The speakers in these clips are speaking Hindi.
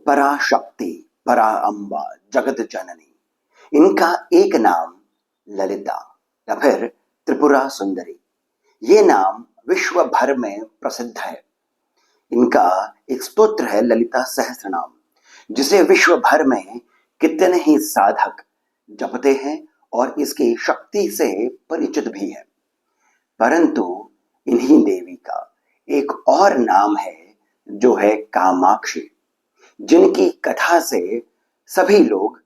पराशक्ति, परा अम्बा, जगत जननी, इनका एक नाम ललिता या फिर त्रिपुरा सुंदरी, ये नाम विश्व भर में प्रसिद्ध है। इनका एक स्तोत्र है ललिता सहस्रनाम, जिसे विश्व भर में कितने ही साधक जपते हैं और इसकी शक्ति से परिचित भी है। परंतु इन्हीं देवी का एक और नाम है जो है कामाक्षी, जिनकी कथा से सभी लोग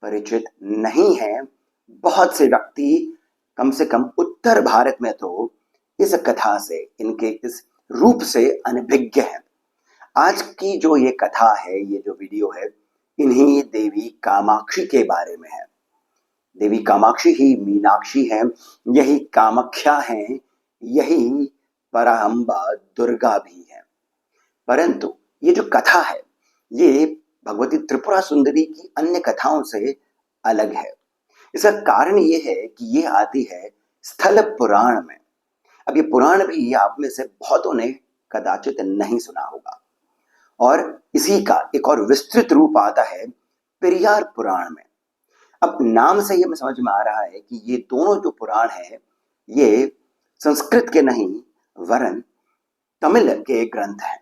परिचित नहीं हैं। बहुत से व्यक्ति कम से कम उत्तर भारत में तो इस कथा से, इनके इस रूप से अनभिज्ञ हैं। आज की जो ये कथा है, ये जो वीडियो है, इन्हीं देवी कामाक्षी के बारे में है। देवी कामाक्षी ही मीनाक्षी हैं, यही कामाख्या हैं, यही पराम्बा दुर्गा भी हैं। परंतु ये जो कथा है, ये भगवती त्रिपुरा सुंदरी की अन्य कथाओं से अलग है। इसका कारण ये है कि ये आती है स्थल पुराण में। अब ये पुराण भी आप में से बहुतों ने कदाचित नहीं सुना होगा, और इसी का एक और विस्तृत रूप आता है पेरियार पुराण में। अब नाम से ये समझ में आ रहा है कि ये दोनों जो पुराण है, ये संस्कृत के नहीं वरन तमिल के ग्रंथ हैं।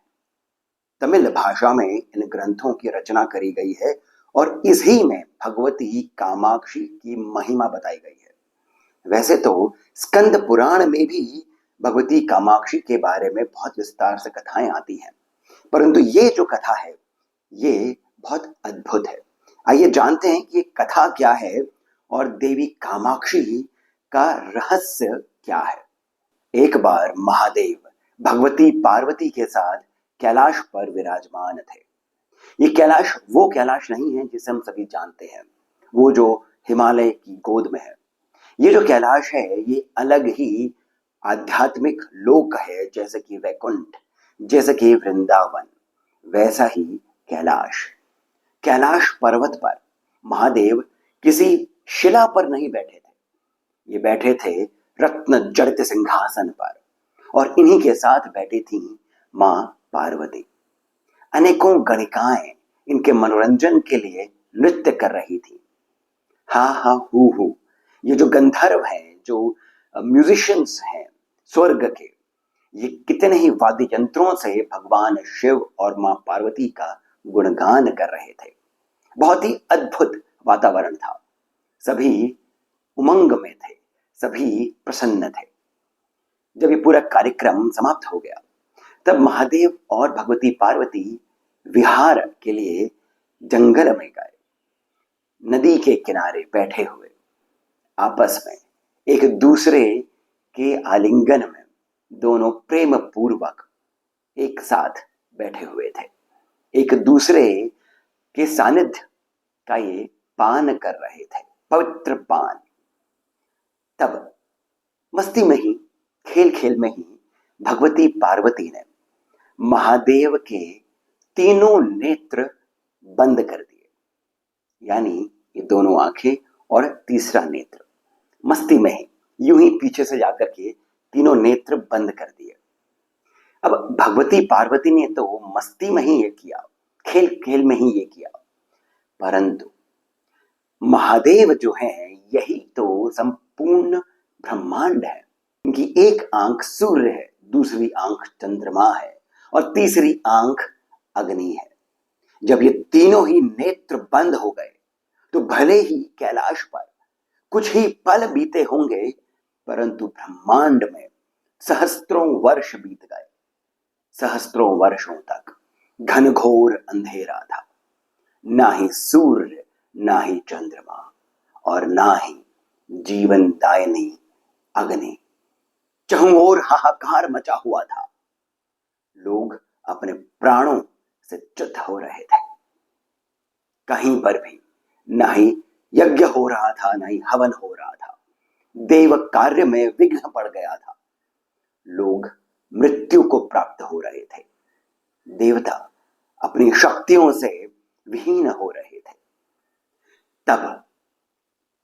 तमिल भाषा में इन ग्रंथों की रचना करी गई है और इसी में भगवती कामाक्षी की महिमा बताई गई है। वैसे तो स्कंद पुराण में भी भगवती कामाक्षी के बारे में बहुत विस्तार से कथाएं आती हैं, परंतु ये जो कथा है ये बहुत अद्भुत है। आइए जानते हैं कि ये कथा क्या है और देवी कामाक्षी का रहस्य क्या है। एक बार महादेव भगवती पार्वती के साथ कैलाश पर विराजमान थे। ये कैलाश वो कैलाश नहीं है जिसे हम सभी जानते हैं, वो जो हिमालय की गोद में है। ये जो कैलाश है ये अलग ही आध्यात्मिक लोक है, जैसे कि वैकुंठ, जैसे कि वृंदावन, वैसा ही कैलाश। कैलाश पर्वत पर महादेव किसी शिला पर नहीं बैठे थे, ये बैठे थे रत्न जड़ित सिंहासन पर, और इन्हीं के साथ बैठी थी मां पार्वती। अनेकों गणिकाएं इनके मनोरंजन के लिए नृत्य कर रही थी। हा हा हु, ये जो गंधर्व हैं, जो म्यूजिशियंस हैं स्वर्ग के, ये कितने ही वाद्य यंत्रों से भगवान शिव और मां पार्वती का गुणगान कर रहे थे। बहुत ही अद्भुत वातावरण था, सभी उमंग में थे, सभी प्रसन्न थे। जब ये पूरा कार्यक्रम समाप्त हो गया, तब महादेव और भगवती पार्वती विहार के लिए जंगल में गए। नदी के किनारे बैठे हुए आपस में एक दूसरे के आलिंगन में दोनों प्रेम पूर्वक एक साथ बैठे हुए थे, एक दूसरे के सानिध्य का ये पान कर रहे थे, पवित्र पान। तब मस्ती में ही, खेल खेल में ही भगवती पार्वती ने महादेव के तीनों नेत्र बंद कर दिए, यानी ये दोनों आंखें और तीसरा नेत्र, मस्ती में ही यूं ही पीछे से जाकर के तीनों नेत्र बंद कर दिए। अब भगवती पार्वती ने तो मस्ती में ही ये किया, खेल खेल में ही ये किया, परंतु महादेव जो हैं यही तो संपूर्ण ब्रह्मांड है। इनकी एक आंख सूर्य है, दूसरी आंख चंद्रमा है और तीसरी आंख अग्नि है। जब ये तीनों ही नेत्र बंद हो गए तो भले ही कैलाश पर कुछ ही पल बीते होंगे, परंतु ब्रह्मांड में सहस्त्रों वर्ष बीत गए। सहस्त्रों वर्षों तक घनघोर अंधेरा था, ना ही सूर्य, ना ही चंद्रमा और ना ही जीवन दायिनी अग्नि। चहुं ओर हाहाकार मचा हुआ था, लोग अपने प्राणों से च्युत हो रहे थे। कहीं पर भी ना ही यज्ञ हो रहा था, ना ही हवन हो रहा था। देव कार्य में विघ्न पड़ गया था, लोग मृत्यु को प्राप्त हो रहे थे। देवता अपनी शक्तियों से विहीन हो रहे थे। तब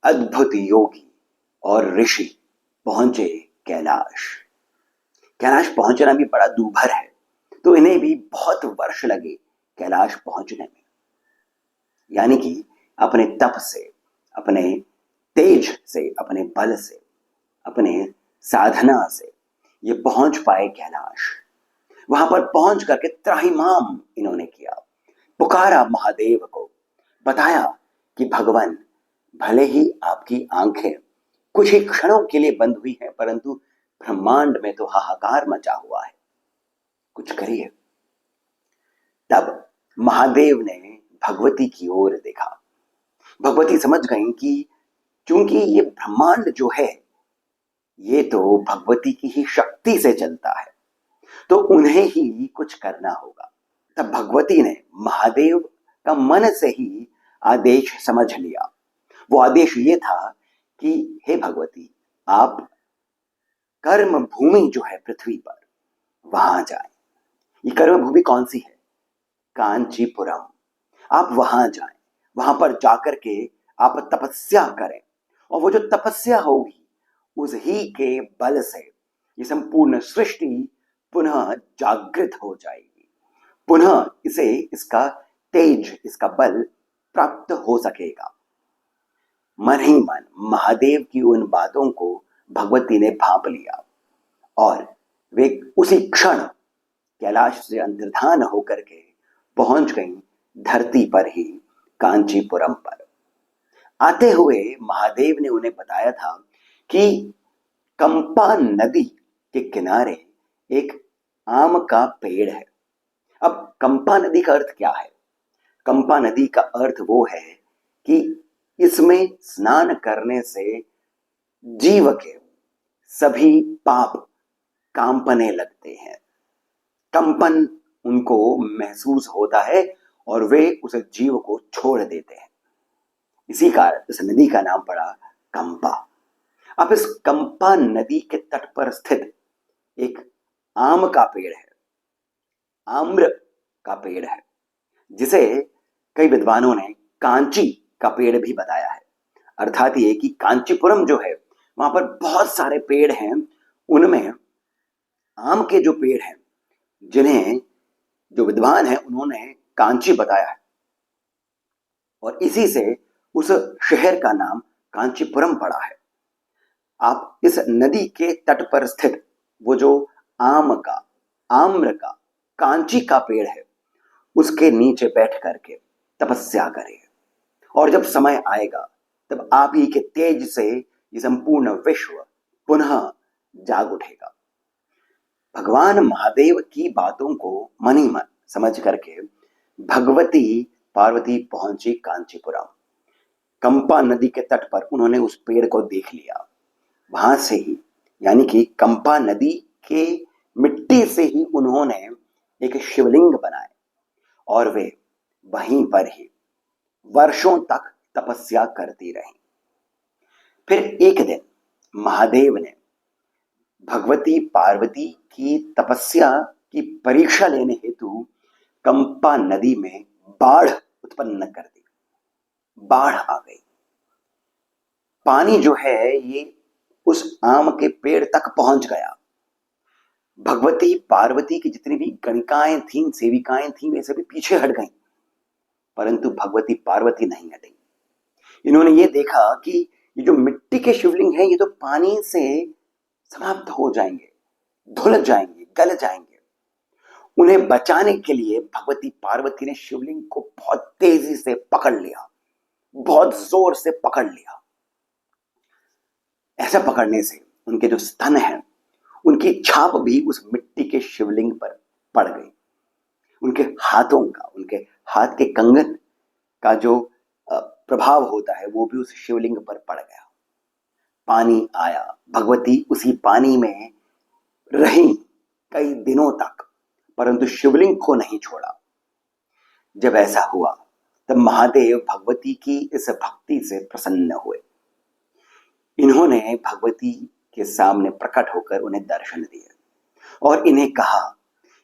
अद्भुत योगी और ऋषि पहुंचे कैलाश। कैलाश पहुंचना भी बड़ा दूभर है, तो इन्हें भी बहुत वर्ष लगे कैलाश पहुंचने में। यानी कि अपने तप से, अपने तेज से, अपने बल से, अपने साधना से ये पहुंच पाए कैलाश। वहां पर पहुंच करके त्राहिमाम इन्होंने किया, पुकारा महादेव को, बताया कि भगवान, भले ही आपकी आंखें कुछ ही क्षणों के लिए बंद हुई हैं, परंतु ब्रह्मांड में तो हाहाकार मचा हुआ है, कुछ करिए। तब महादेव ने भगवती की ओर देखा। भगवती समझ गई कि क्योंकि ये ब्रह्मांड जो है ये तो भगवती की ही शक्ति से चलता है, तो उन्हें ही कुछ करना होगा। तब भगवती ने महादेव का मन से ही आदेश समझ लिया। वो आदेश ये था कि हे भगवती, आप कर्म भूमि जो है पृथ्वी पर, वहां जाएं। ये कर्म भूमि कौन सी है? कांचीपुरम। आप वहां जाएं, वहां पर जाकर के आप तपस्या करें, और वो जो तपस्या होगी उस ही के बल से ये संपूर्ण सृष्टि पुनः जागृत हो जाएगी, पुनः इसे इसका तेज, इसका बल प्राप्त हो सकेगा। मन ही मन महादेव की उन बातों को भगवती ने भांप लिया और वे उसी क्षण कैलाश से अंतर्धान होकर के पहुंच गई धरती पर ही, कांचीपुरम पर। आते हुए महादेव ने उन्हें बताया था कि कंपा नदी के किनारे एक आम का पेड़ है। अब कंपा नदी का अर्थ क्या है? कंपा नदी का अर्थ वो है कि इसमें स्नान करने से जीव के सभी पाप कांपने लगते हैं, कंपन उनको महसूस होता है और वे उस जीव को छोड़ देते हैं। इसी कारण इस नदी का नाम पड़ा कंपा। अब इस कंपा नदी के तट पर स्थित एक आम का पेड़ है, आम्र का पेड़ है, जिसे कई विद्वानों ने कांची का पेड़ भी बताया है। अर्थात ये कि कांचीपुरम जो है वहां पर बहुत सारे पेड़ हैं, उनमें आम के जो पेड़ हैं, जिन्हें जो विद्वान है उन्होंने कांची बताया है, और इसी से उस शहर का नाम कांचीपुरम पड़ा है। आप इस नदी के तट पर स्थित वो जो आम का, आम्र का, कांची का पेड़ है, उसके नीचे बैठ करके तपस्या करें, और जब समय आएगा तब आप ही के तेज से ये संपूर्ण विश्व पुनः जाग उठेगा। भगवान महादेव की बातों को मन ही मन समझ करके भगवती पार्वती पहुंची कांचीपुरम। कंपा नदी के तट पर उन्होंने उस पेड़ को देख लिया। वहां से ही, यानी कि कंपा नदी के मिट्टी से ही उन्होंने एक शिवलिंग बनाए, और वे वहीं पर ही वर्षों तक तपस्या करती रही। फिर एक दिन महादेव ने भगवती पार्वती की तपस्या की परीक्षा लेने हेतु कंपा नदी में बाढ़ उत्पन्न कर दी। बाढ़ आ गई, पानी जो है ये उस आम के पेड़ तक पहुंच गया। भगवती पार्वती की जितनी भी गणिकाएं थीं, सेविकाएं थीं, वे सभी पीछे हट गईं, परंतु भगवती पार्वती नहीं हटी। इन्होंने ये देखा कि ये जो मिट्टी के शिवलिंग हैं ये तो पानी से समाप्त हो जाएंगे, धुल जाएंगे, गल जाएंगे। उन्हें बचाने के लिए भगवती पार्वती ने शिवलिंग को बहुत तेजी से पकड़ लिया, बहुत जोर से पकड़ लिया। ऐसा पकड़ने से उनके जो स्तन हैं, उनकी छाप भी उस मिट्टी के शिवलिंग पर पड़ गई। उनके हाथों का, उनके हाथ के कंगन का जो प्रभाव होता है वो भी उस शिवलिंग पर पड़ गया। पानी आया, भगवती उसी पानी में रही कई दिनों तक, परंतु शिवलिंग को नहीं छोड़ा। जब ऐसा हुआ तब महादेव भगवती की इस भक्ति से प्रसन्न हुए। इन्होंने भगवती के सामने प्रकट होकर उन्हें दर्शन दिए और इन्हें कहा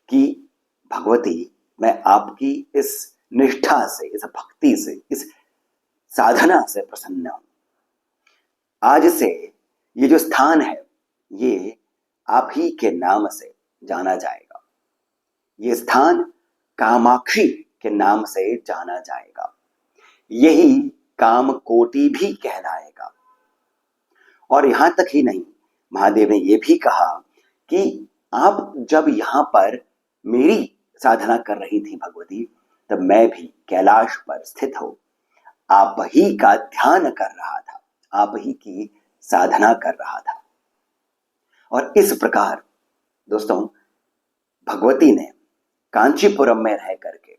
कि भगवती, मैं आपकी इस निष्ठा से, इस भक्ति से, इस साधना से प्रसन्न हूं। आज से ये जो स्थान है ये आप ही के नाम से जाना जाएगा। ये स्थान कामाक्षी के नाम से जाना जाएगा। यही कामकोटि भी कहलाएगा। और यहां तक ही नहीं, महादेव ने यह भी कहा कि आप जब यहां पर मेरी साधना कर रही थी भगवती, तब मैं भी कैलाश पर स्थित हो आप ही का ध्यान कर रहा था, आप ही की साधना कर रहा था। और इस प्रकार दोस्तों भगवती ने कांचीपुरम में रह करके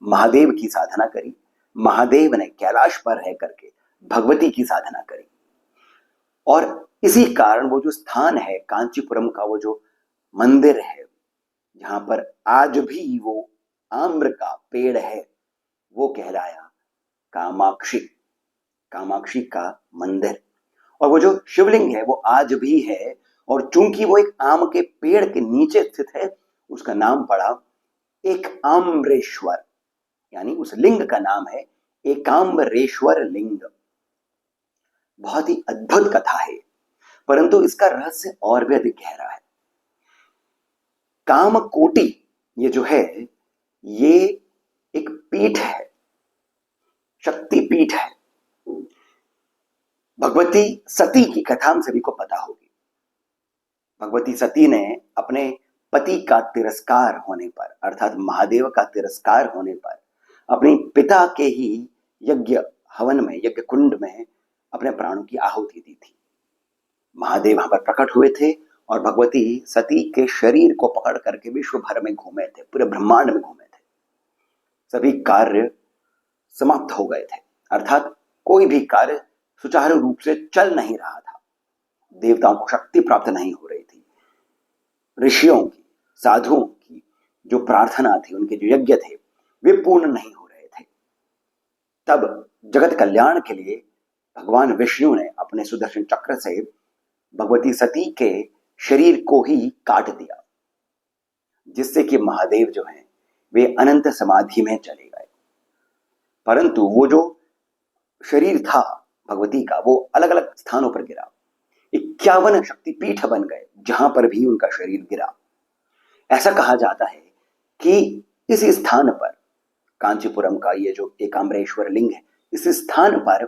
महादेव की साधना करी, महादेव ने कैलाश पर रह करके भगवती की साधना करी। और इसी कारण वो जो स्थान है कांचीपुरम का, वो जो मंदिर है जहां पर आज भी वो आम्र का पेड़ है, वो कहलाया कामाक्षी, कामाक्षी का मंदिर। और वो जो शिवलिंग है वो आज भी है, और चूंकि वो एक आम के पेड़ के नीचे स्थित है, उसका नाम पड़ा एक आम्रेश्वर, यानी उस लिंग का नाम है एकाम्बरेश्वर लिंग। बहुत ही अद्भुत कथा है, परंतु इसका रहस्य और भी अधिक गहरा है। कामकोटि ये जो है, ये एक पीठ है, शक्ति पीठ है। भगवती सती की कथा हम सभी को पता होगी। भगवती सती ने अपने पति का तिरस्कार होने पर, अर्थात महादेव का तिरस्कार होने पर, अपने पिता के ही यज्ञ हवन में, यज्ञ कुंड में अपने प्राणों की आहुति दी थी। महादेव वहां पर प्रकट हुए थे और भगवती सती के शरीर को पकड़ करके विश्व भर में घूमे थे, पूरे ब्रह्मांड में घूमे थे। सभी कार्य समाप्त हो गए थे, अर्थात कोई भी कार्य सुचारू रूप से चल नहीं रहा था। देवताओं को शक्ति प्राप्त नहीं हो रही थी, ऋषियों की, साधुओं की जो प्रार्थना थी, उनके जो यज्ञ थे, वे पूर्ण नहीं हो रहे थे। तब जगत कल्याण के लिए भगवान विष्णु ने अपने सुदर्शन चक्र से भगवती सती के शरीर को ही काट दिया, जिससे कि महादेव जो हैं वे अनंत समाधि में चले गए। परंतु वो जो शरीर था भगवती का, वो अलग अलग स्थानों पर गिरा, 51 शक्तिपीठ बन गए जहां पर भी उनका शरीर गिरा। ऐसा कहा जाता है कि इस स्थान पर, कांचीपुरम का ये जो एकाम्बरेश्वर लिंग है, इस स्थान पर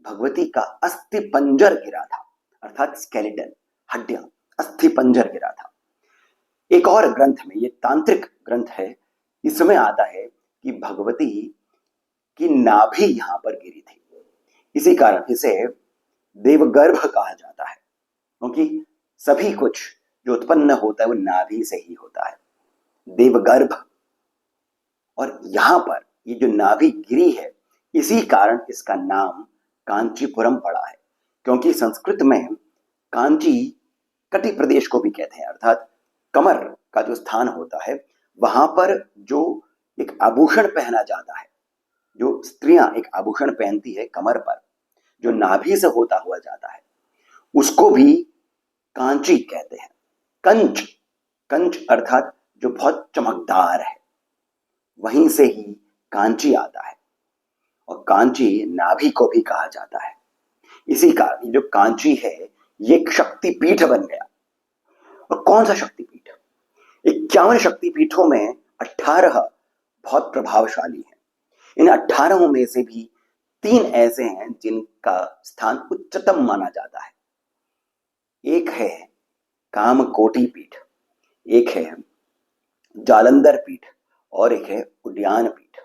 भगवती का अस्थि पंजर गिरा था, अर्थात स्केलेटन, हड्डियां, अस्थि पंजर गिरा था। एक और ग्रंथ में, ये तांत्रिक ग्रंथ है, इसमें आता है कि भगवती की नाभि यहां पर गिरी थी। इसी कारण इसे देवगर्भ कहा जाता है, क्योंकि सभी कुछ जो उत्पन्न होता है वो नाभि से ही होता है, देवगर्भ। और यहां पर ये जो नाभि गिरी है, इसी कारण इसका नाम कांचीपुरम पड़ा है, क्योंकि संस्कृत में कांची कटि प्रदेश को भी कहते हैं, अर्थात कमर का जो स्थान होता है, वहां पर जो एक आभूषण पहना जाता है, जो स्त्रियां एक आभूषण पहनती है कमर पर, जो नाभि से होता हुआ जाता है, उसको भी कांची कहते हैं। कंच, कंच अर्थात जो बहुत चमकदार है, वहीं से ही कांची आता है। और कांची नाभि को भी कहा जाता है। इसी कारण जो कांची है, ये एक शक्तिपीठ बन गया। और कौन सा शक्तिपीठ? 51 शक्तिपीठों में 18 बहुत प्रभावशाली हैं। इन 18 में से भी 3 ऐसे हैं जिनका स्थान उच्चतम माना जाता है। एक है कामकोटि पीठ, एक है जालंधर पीठ, और एक है उद्यान पीठ।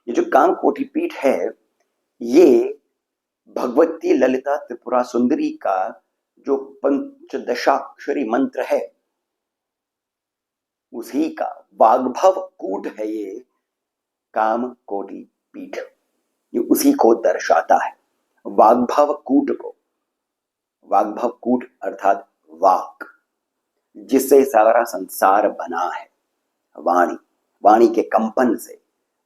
ये जो कामकोटि पीठ है, ये भगवती ललिता त्रिपुरा सुंदरी का जो पंचदशाक्षरी मंत्र है, उसी का वाग्भव कूट है ये कामकोटि पीठ। ये उसी को दर्शाता है, वाग्भव कूट को। वाग्भव कूट अर्थात वाक, जिससे सारा संसार बना है। वाणी, वाणी के कंपन से,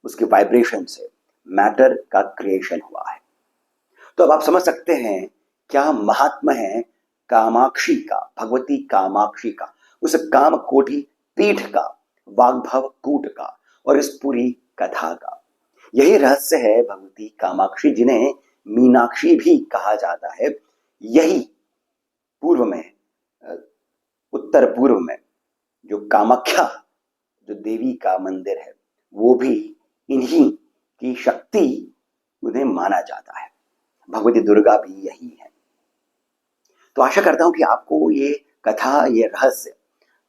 उसके वाइब्रेशन से मैटर का क्रिएशन हुआ है। तो अब आप समझ सकते हैं क्या महात्मा है कामाक्षी का, भगवती कामाक्षी का, उस कामकोटि पीठ का, वाग्भव कूट का, और इस पूरी कथा का। यही रहस्य है भगवती कामाक्षी, जिन्हें मीनाक्षी भी कहा जाता है। यही पूर्व में, उत्तर पूर्व में जो कामाख्या, जो देवी का मंदिर है, वो भी इन्हीं की शक्ति उन्हें माना जाता है। भगवती दुर्गा भी यही है। तो आशा करता हूं कि आपको ये कथा, ये रहस्य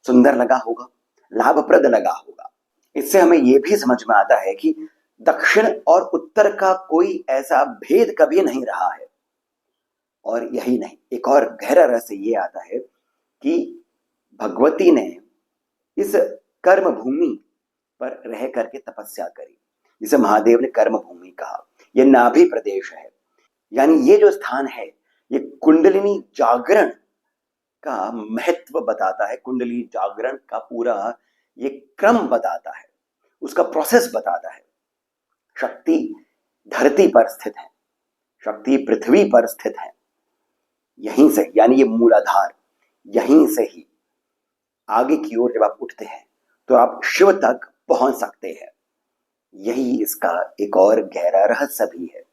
सुंदर लगा होगा, लाभप्रद लगा होगा। इससे हमें ये भी समझ में आता है कि दक्षिण और उत्तर का कोई ऐसा भेद कभी नहीं रहा है। और यही नहीं, एक और गहरा रहस्य ये आता है कि भगवती ने इस कर्म भूमि पर रह करके तपस्या करी, जिसे महादेव ने कर्म भूमि कहा। यह नाभि प्रदेश है, यानी ये जो स्थान है ये कुंडलिनी जागरण का महत्व बताता है। कुंडली जागरण का पूरा ये क्रम बताता है, उसका प्रोसेस बताता है। शक्ति धरती पर स्थित है, शक्ति पृथ्वी पर स्थित है। यहीं से, यानी ये मूलाधार, यहीं से ही आगे की ओर जब आप उठते हैं तो आप शिव तक पहुंच सकते हैं। यही इसका एक और गहरा रहस्य भी है।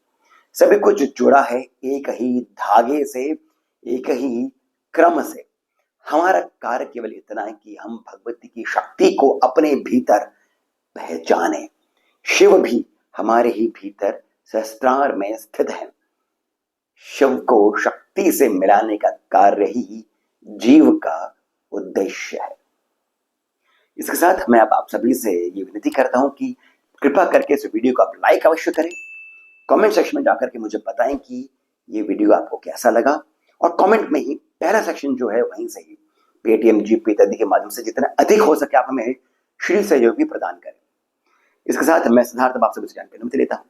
सभी कुछ जुड़ा है एक ही धागे से, एक ही क्रम से। हमारा कार्य केवल इतना है कि हम भगवती की शक्ति को अपने भीतर पहचाने। शिव भी हमारे ही भीतर सहस्त्रार में स्थित है। शिव को शक्ति से मिलाने का कार्य ही जीव का उद्देश्य है। इसके साथ मैं अब आप सभी से ये विनती करता हूं कि कृपा करके इस वीडियो को आप लाइक अवश्य करें। कमेंट सेक्शन में जाकर के मुझे बताएं कि ये वीडियो आपको कैसा लगा, और कमेंट में ही पहला सेक्शन जो है वहीं से ही पेटीएम, जीपे इत्यादि के माध्यम से जितना अधिक हो सके आप हमें श्री सहयोग भी प्रदान करें। इसके साथ मैं सिद्धार्थ आप सभी से जानकारी लेता हूं।